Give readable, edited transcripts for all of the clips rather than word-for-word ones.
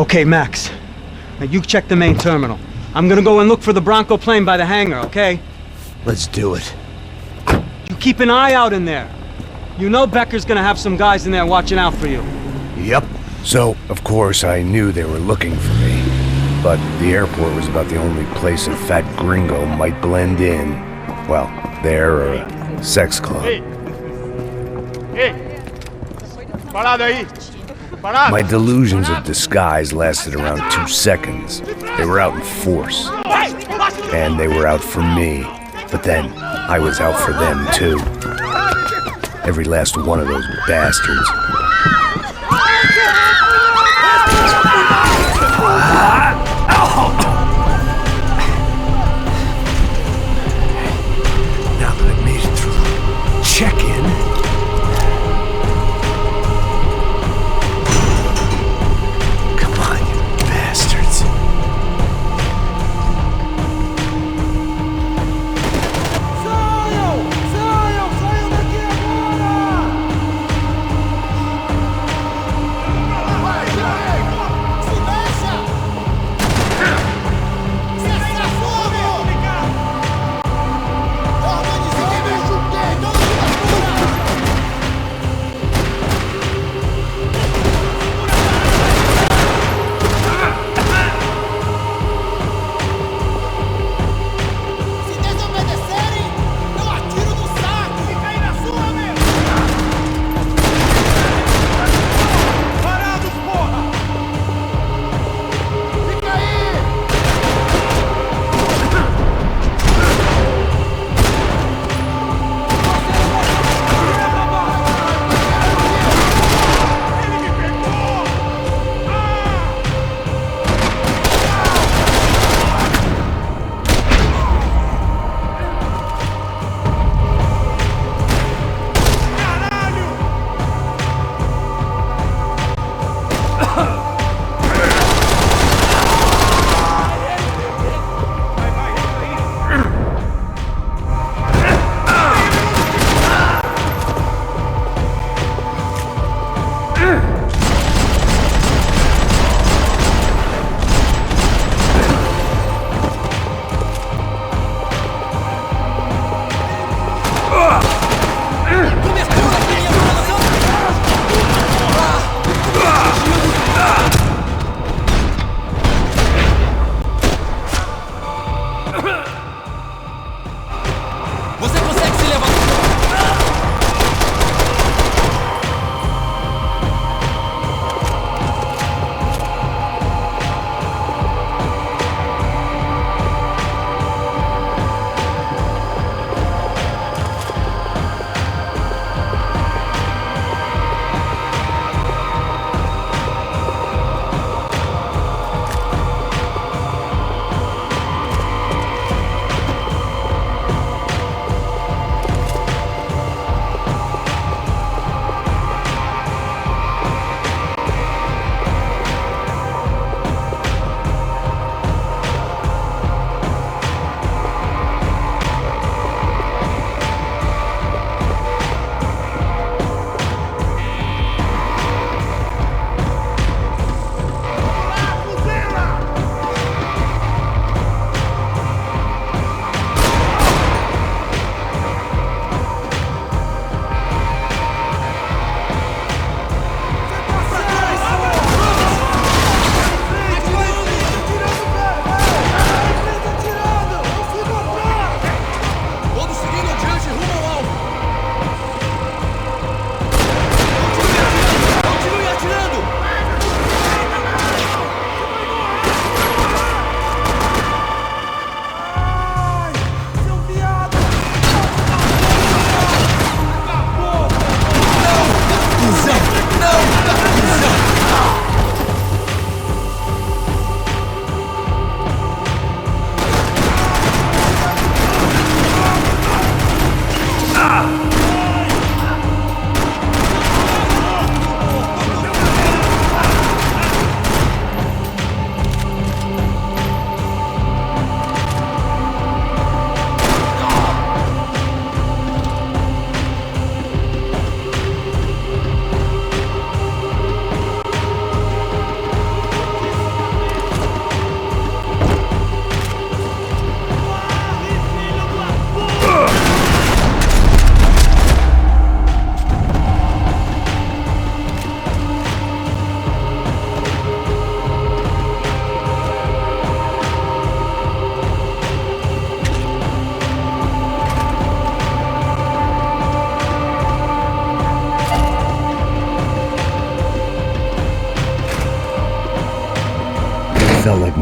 Okay, Max. Now you check the main terminal. I'm gonna go and look for the Bronco plane by the hangar, okay? Let's do it. You keep an eye out in there. You know Becker's gonna have some guys in there watching out for you. Yep. So, of course, I knew they were looking for me. But the airport was about the only place a fat gringo might blend in. Well, there or a sex club. My delusions of disguise lasted around 2 seconds. They were out in force. And they were out for me. But then, I was out for them, too. Every last one of those bastards. Now that I made it through the check-in... Come on, you bastards.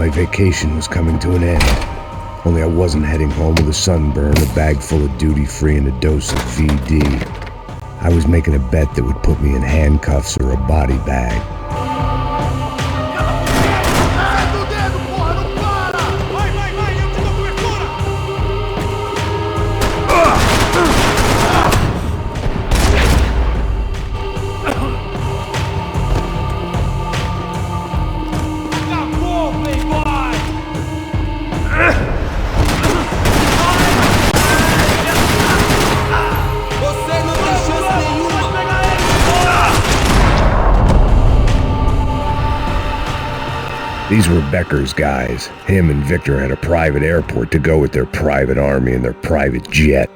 my vacation was coming to an end. Only I wasn't heading home with a sunburn, a bag full of duty-free, and a dose of VD. I was making a bet that would put me in handcuffs or a body bag. These were Becker's guys. Him and Victor had a private airport to go with their private army and their private jet.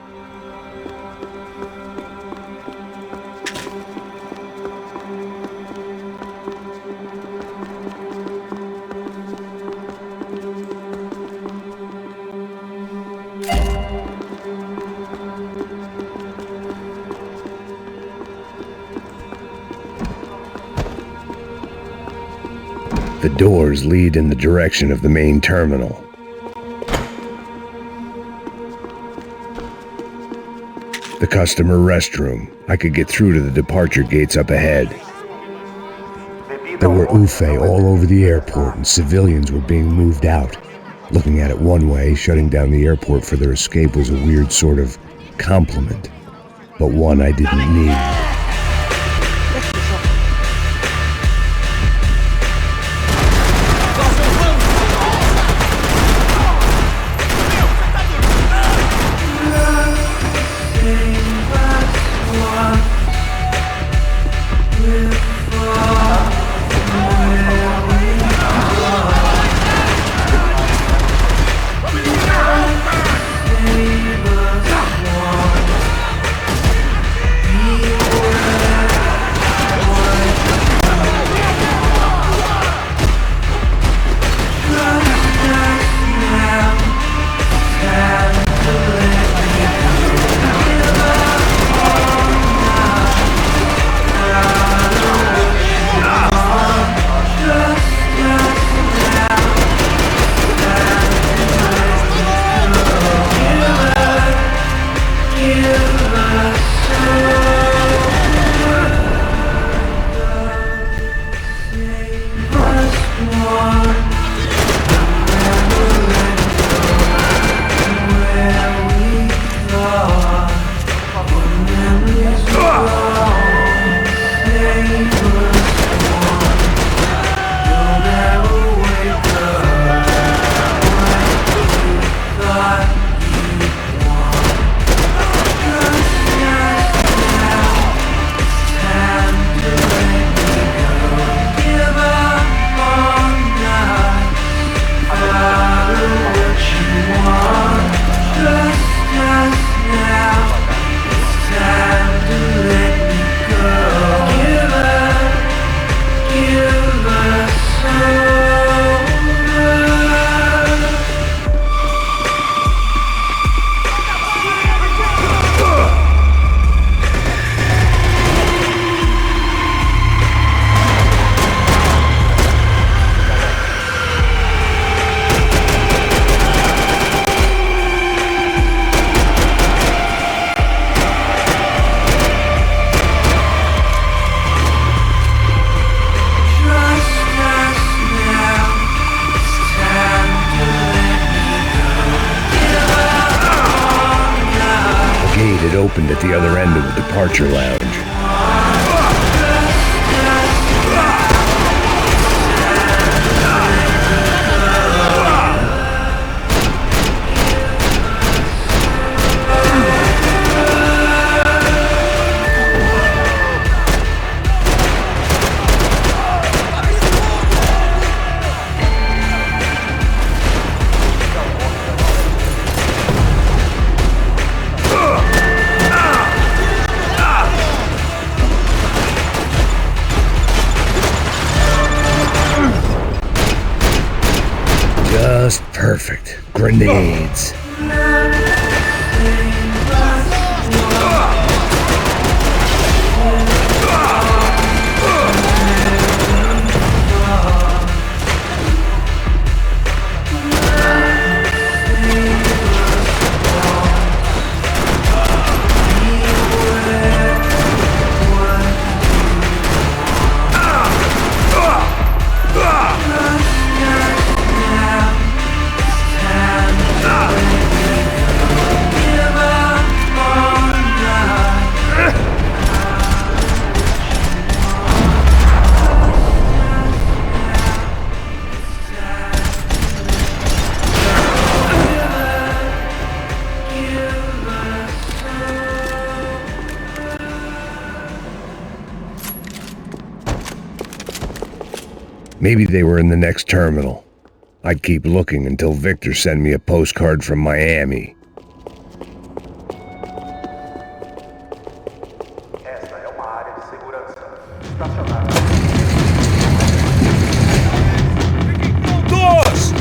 The doors lead in the direction of the main terminal. The customer restroom. I could get through to the departure gates up ahead. There were UFE all over the airport and civilians were being moved out. Looking at it one way, shutting down the airport for their escape was a weird sort of compliment, but one I didn't need. Opened at the other end of the departure lounge. Just perfect. Grenades. Maybe they were in the next terminal. I'd keep looking until Victor sent me a postcard from Miami. Esta é uma área de segurança. Estacionada. Doors!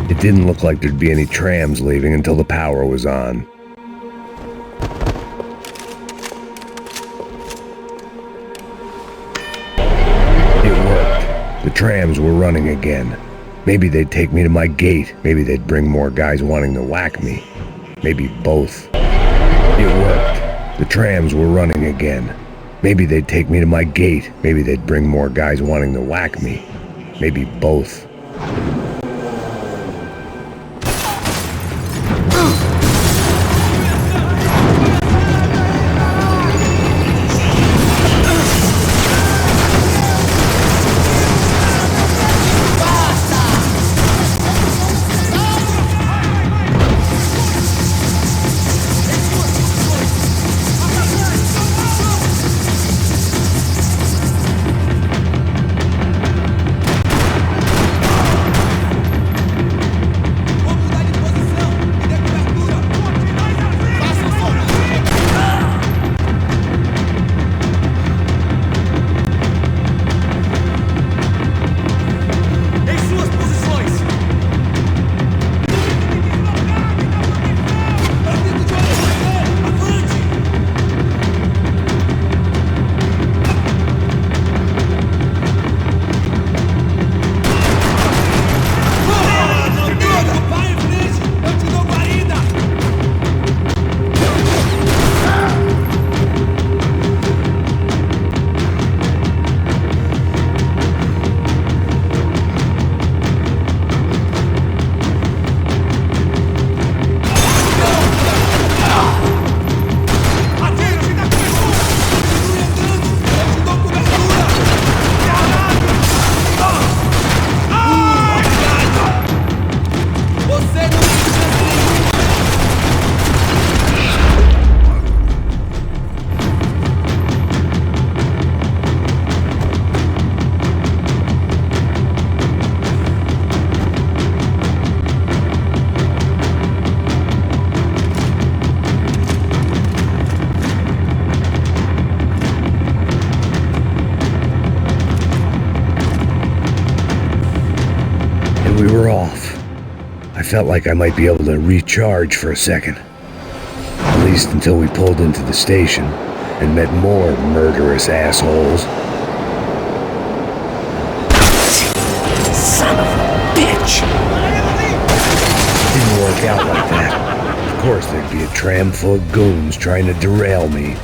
It didn't look like there'd be any trams leaving until the power was on. It worked. The trams were running again. Maybe they'd take me to my gate. Maybe they'd bring more guys wanting to whack me. Maybe both. It worked. The trams were running again. Maybe they'd take me to my gate. Maybe they'd bring more guys wanting to whack me. Maybe both. we were off, I felt like I might be able to recharge for a second. At least until we pulled into the station and met more murderous assholes. Son of a bitch! Didn't work out like that. Of course there'd be a tram full of goons trying to derail me.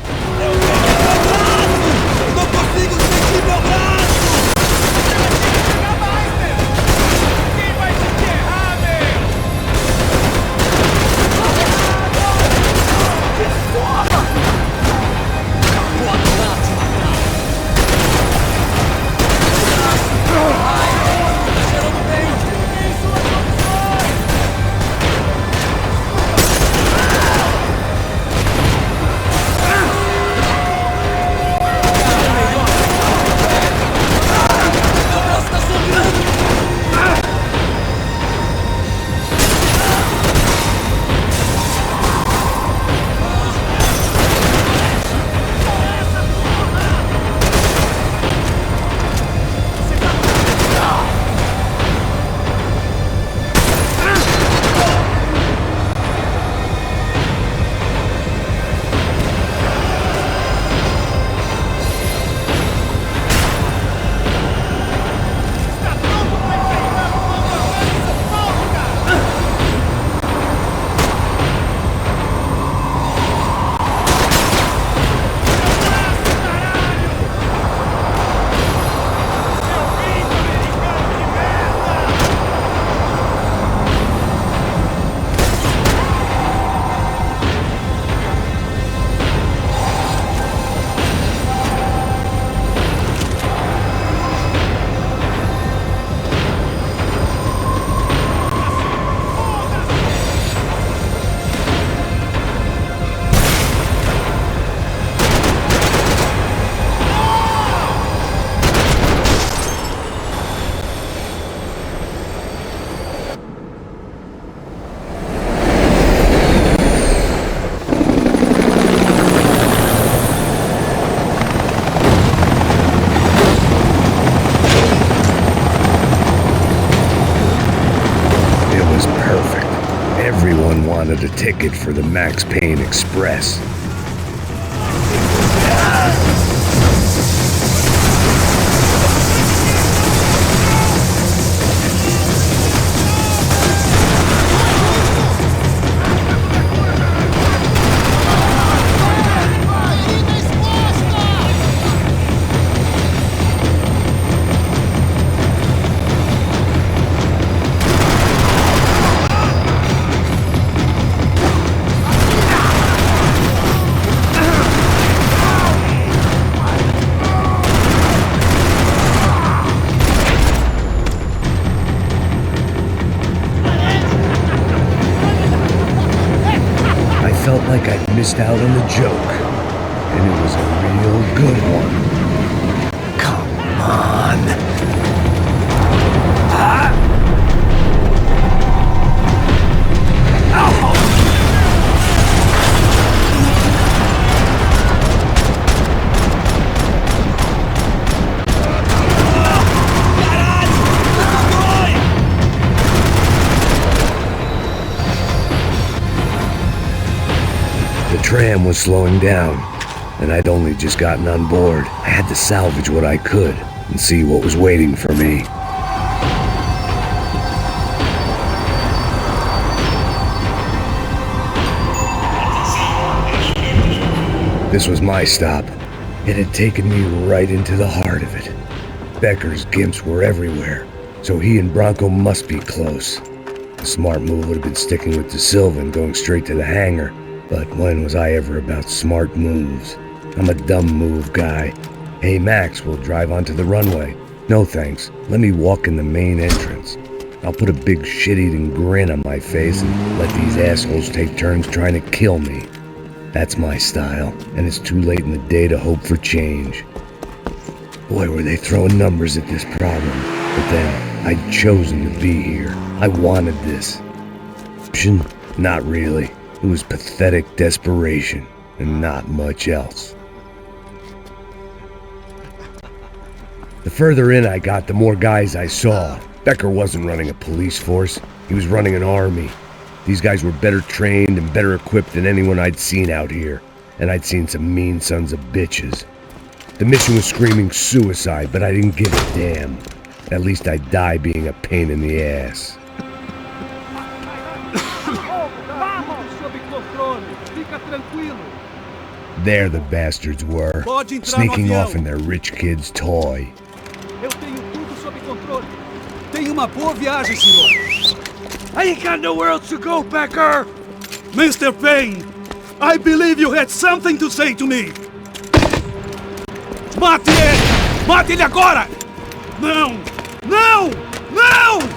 Wanted a ticket for the Max Payne Express. Like I'd missed out on the joke, and it was a real good one. Come on. The tram was slowing down, and I'd only just gotten on board. I had to salvage what I could and see what was waiting for me. This was my stop. It had taken me right into the heart of it. Becker's gimps were everywhere, so he and Bronco must be close. The smart move would have been sticking with De Silva and going straight to the hangar. But when was I ever about smart moves? I'm a dumb move guy. Hey Max, we'll drive onto the runway. No thanks, let me walk in the main entrance. I'll put a big shit-eating grin on my face and let these assholes take turns trying to kill me. That's my style, and it's too late in the day to hope for change. Boy, were they throwing numbers at this problem. But then, I'd chosen to be here. I wanted this. Option? Not really. It was pathetic desperation, and not much else. The further in I got, the more guys I saw. Becker wasn't running a police force. He was running an army. These guys were better trained and better equipped than anyone I'd seen out here. And I'd seen some mean sons of bitches. The mission was screaming suicide, but I didn't give a damn. At least I'd die being a pain in the ass. There the bastards were, sneaking off in their rich kid's toy. I ain't got nowhere else to go, Becker! Mr. Payne, I believe you had something to say to me! Mate ele! Mate ele agora! Não! Não! Não!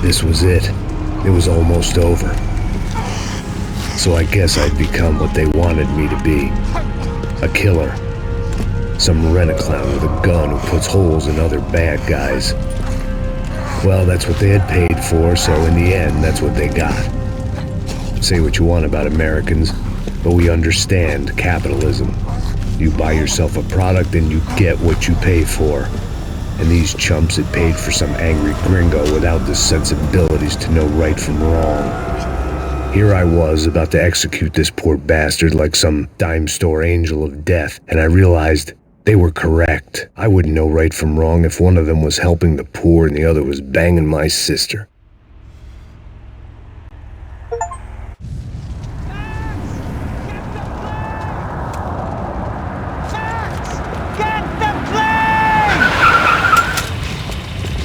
This was it. It was almost over. So I guess I'd become what they wanted me to be. A killer. Some rent-a-clown with a gun who puts holes in other bad guys. Well, that's what they had paid for, so in the end, that's what they got. Say what you want about Americans, but we understand capitalism. You buy yourself a product and you get what you pay for. And these chumps had paid for some angry gringo without the sensibilities to know right from wrong. Here I was, about to execute this poor bastard like some dime store angel of death, and I realized they were correct. I wouldn't know right from wrong if one of them was helping the poor and the other was banging my sister.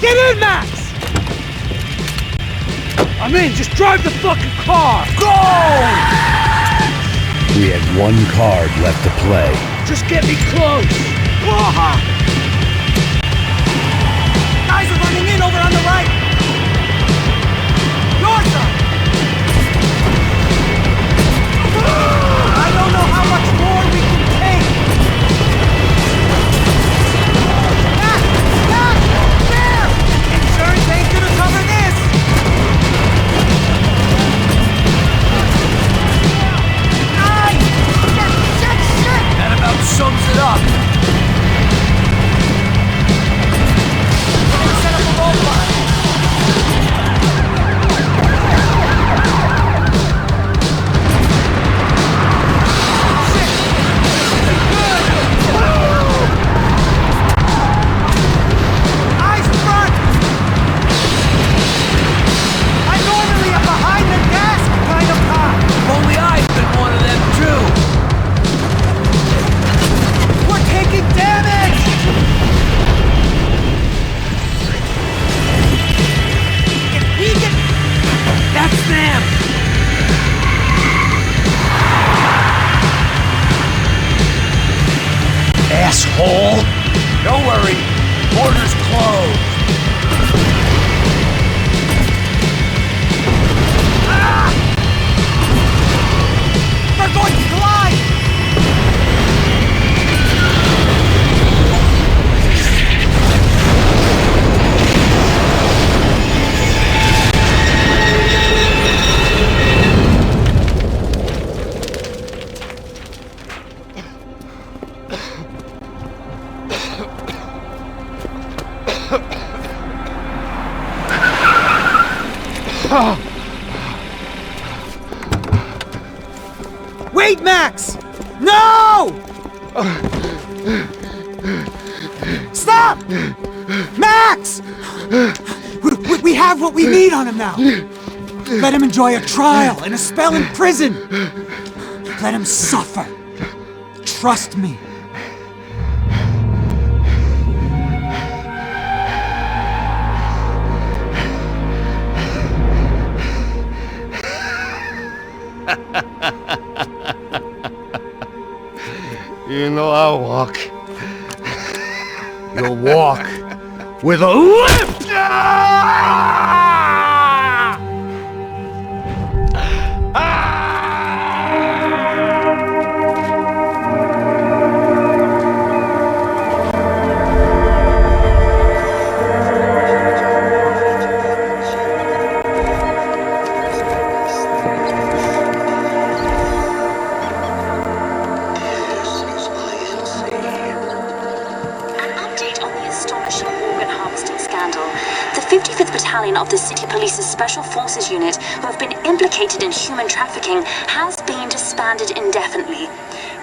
Get in, Max! I'm in, just drive the fucking car! Go! We had one card left to play. Just get me close! Guys are running in over on the right! Your side! I don't know how much more we can take! There! Insurance ain't gonna cover this! Nice! Shit! That about sums it up. Set up a roadblock. Asshole! Don't worry, border's closed. Wait, Max! No! Stop! Max! We have what we need on him now. Let him enjoy a trial and a spell in prison. Let him suffer. Trust me. You know I'll walk. You'll walk with a limp! Of the City Police's Special Forces Unit, who have been implicated in human trafficking, has been disbanded indefinitely.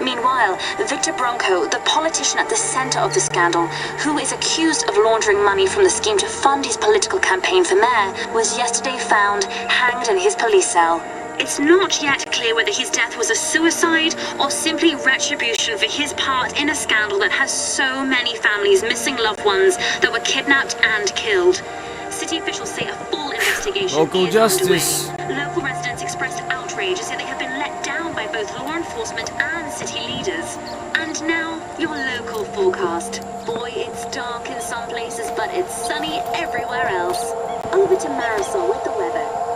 Meanwhile, Victor Bronco, the politician at the center of the scandal, who is accused of laundering money from the scheme to fund his political campaign for mayor, was yesterday found hanged in his police cell. It's not yet clear whether his death was a suicide or simply retribution for his part in a scandal that has so many families missing loved ones that were kidnapped and killed. City officials say a full investigation Local is justice. underway. Local residents expressed outrage and say they have been let down by both law enforcement and city leaders. And now, your local forecast. Boy, it's dark in some places, but it's sunny everywhere else. Over to Marisol with the weather.